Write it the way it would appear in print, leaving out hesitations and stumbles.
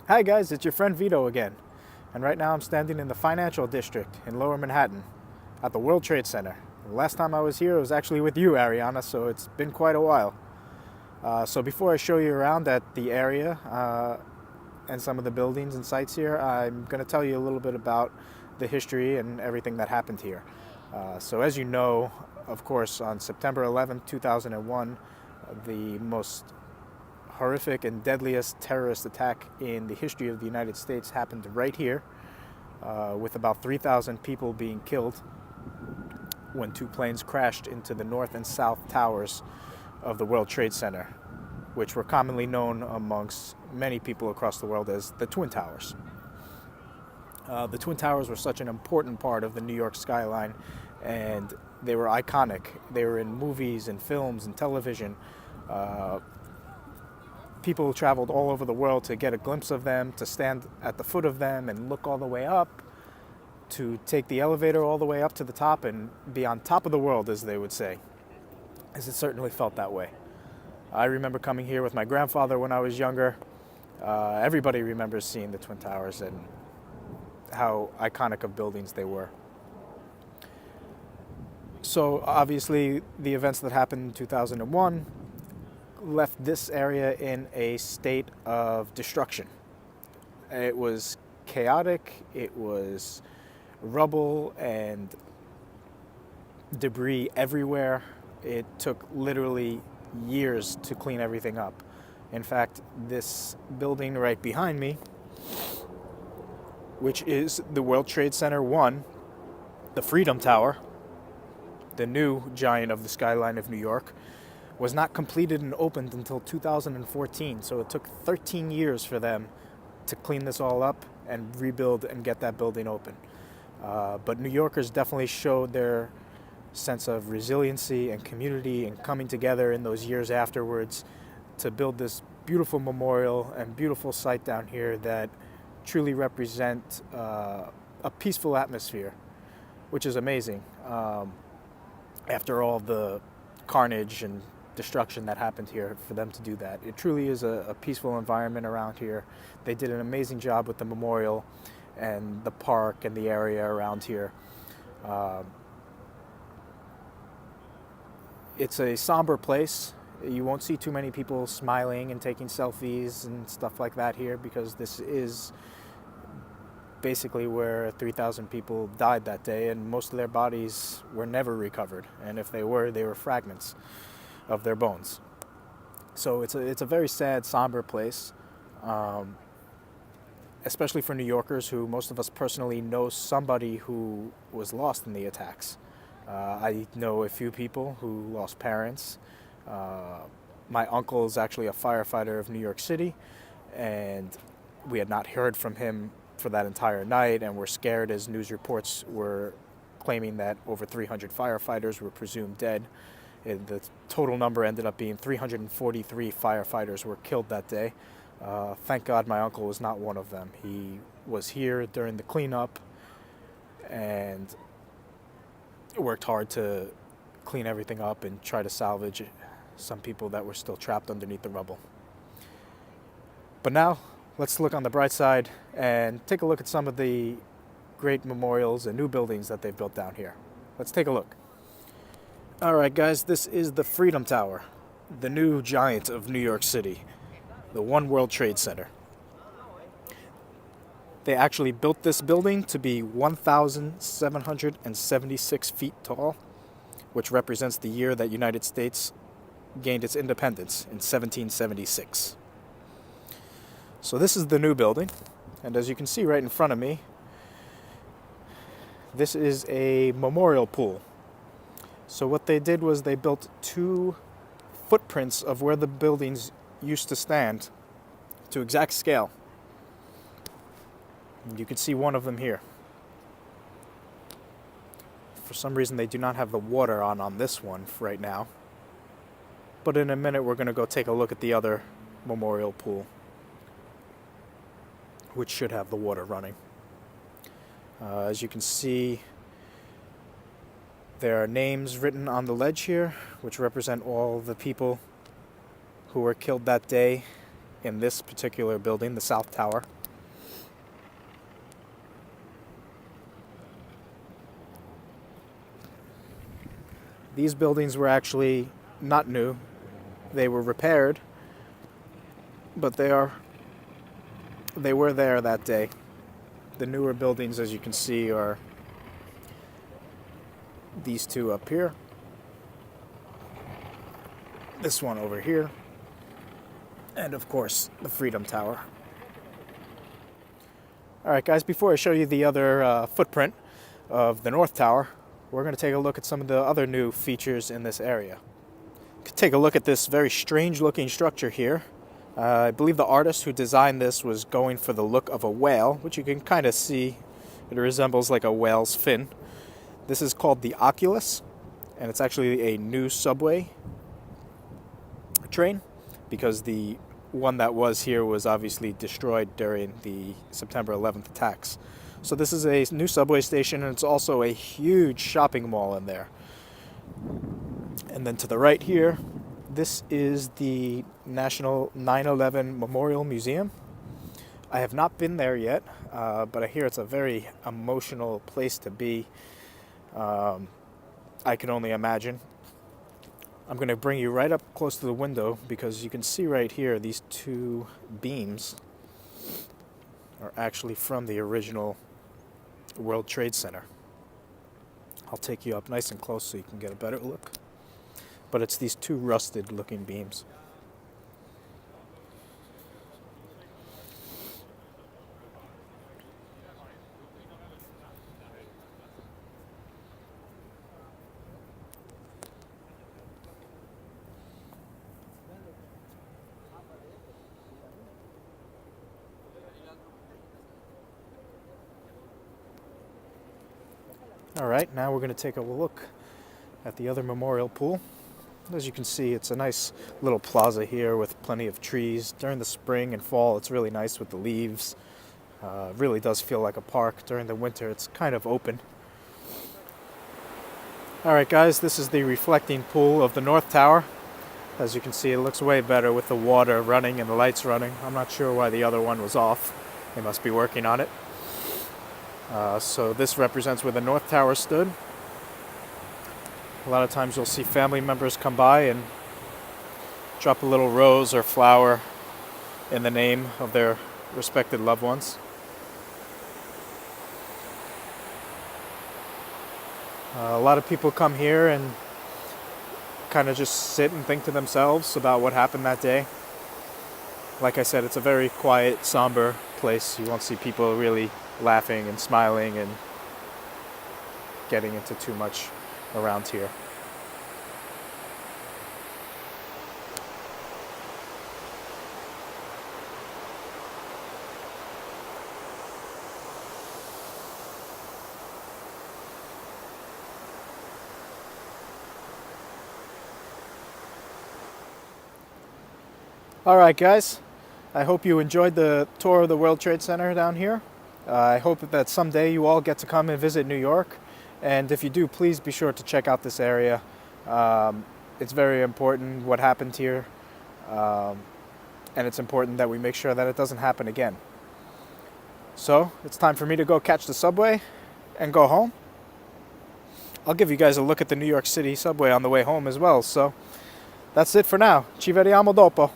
Hi guys, it's your friend Vito again. And right now I'm standing in the financial district in Lower Manhattan at the World Trade Center. The last time I was here it was actually with you, Ariana, so it's been quite a while. So before I show you around at the area and some of the buildings and sites here, I'm going to tell you a little bit about the history and everything that happened here. So as you know, of course, on September 11th, 2001, the most horrific and deadliest terrorist attack in the history of the United States happened right here, with about 3,000 people being killed when two planes crashed into the north and south towers of the World Trade Center, which were commonly known amongst many people across the world as the Twin Towers. The Twin Towers were such an important part of the New York skyline, and they were iconic. They were in movies and films and television. People traveled all over the world to get a glimpse of them, to stand at the foot of them and look all the way up, to take the elevator all the way up to the top and be on top of the world, as they would say, as it certainly felt that way. I remember coming here with my grandfather when I was younger. Everybody remembers seeing the Twin Towers and how iconic of buildings they were. So obviously the events that happened in 2001 left this area in a state of destruction. It was chaotic, it was rubble and debris everywhere. It took literally years to clean everything up. In fact, this building right behind me, which is the World Trade Center 1, the Freedom Tower, the new giant of the skyline of New York, was not completed and opened until 2014. So it took 13 years for them to clean this all up and rebuild and get that building open. But New Yorkers definitely showed their sense of resiliency and community and coming together in those years afterwards to build this beautiful memorial and beautiful site down here that truly represent a peaceful atmosphere, which is amazing. After all the carnage and destruction that happened here, for them to do that. It truly is a peaceful environment around here. They did an amazing job with the memorial and the park and the area around here. It's a somber place. You won't see too many people smiling and taking selfies and stuff like that here, because this is basically where 3,000 people died that day, and most of their bodies were never recovered, and if they were fragments of their bones. So it's a very sad, somber place, especially for New Yorkers, who most of us personally know somebody who was lost in the attacks. I know a few people who lost parents. My uncle is actually a firefighter of New York City, and we had not heard from him for that entire night, and were scared as news reports were claiming that over 300 firefighters were presumed dead. The total number ended up being 343 firefighters were killed that day. Thank God my uncle was not one of them. He was here during the cleanup and worked hard to clean everything up and try to salvage some people that were still trapped underneath the rubble. But now, let's look on the bright side and take a look at some of the great memorials and new buildings that they've built down here. Let's take a look. All right, guys, this is the Freedom Tower, the new giant of New York City, the One World Trade Center. They actually built this building to be 1,776 feet tall, which represents the year that United States gained its independence in 1776. So this is the new building, and as you can see right in front of me, this is a memorial pool. So what they did was they built two footprints of where the buildings used to stand to exact scale. And you can see one of them here. For some reason they do not have the water on this one right now, but in a minute we're going to go take a look at the other memorial pool, which should have the water running. As you can see, there are names written on the ledge here, which represent all the people who were killed that day in this particular building, the South Tower. These buildings were actually not new. They were repaired, but they were there that day. The newer buildings, as you can see, are these two up here, this one over here, and of course the Freedom Tower. Alright guys, before I show you the other footprint of the North Tower, we're going to take a look at some of the other new features in this area. Take a look at this very strange looking structure here. I believe the artist who designed this was going for the look of a whale, which you can kind of see. It resembles like a whale's fin. This is called the Oculus, and it's actually a new subway train because the one that was here was obviously destroyed during the September 11th attacks. So this is a new subway station, and it's also a huge shopping mall in there. And then to the right here, this is the National 9/11 Memorial Museum. I have not been there yet, but I hear it's a very emotional place to be. I can only imagine. I'm going to bring you right up close to the window because you can see right here these two beams are actually from the original World Trade Center. I'll take you up nice and close so you can get a better look. But it's these two rusted looking beams. Alright, now we're going to take a look at the other memorial pool. As you can see, it's a nice little plaza here with plenty of trees. During the spring and fall, it's really nice with the leaves. It really does feel like a park. During the winter, it's kind of open. Alright guys, this is the reflecting pool of the North Tower. As you can see, it looks way better with the water running and the lights running. I'm not sure why the other one was off. They must be working on it. So this represents where the North Tower stood. A lot of times you'll see family members come by and drop a little rose or flower in the name of their respected loved ones. A lot of people come here and kind of just sit and think to themselves about what happened that day. Like I said, it's a very quiet, somber place. You won't see people really laughing and smiling and getting into too much around here. Alright guys, I hope you enjoyed the tour of the World Trade Center down here. I hope that someday you all get to come and visit New York. And if you do, please be sure to check out this area. It's very important what happened here. And it's important that we make sure that it doesn't happen again. So, it's time for me to go catch the subway and go home. I'll give you guys a look at the New York City subway on the way home as well. So, that's it for now. Ci vediamo dopo.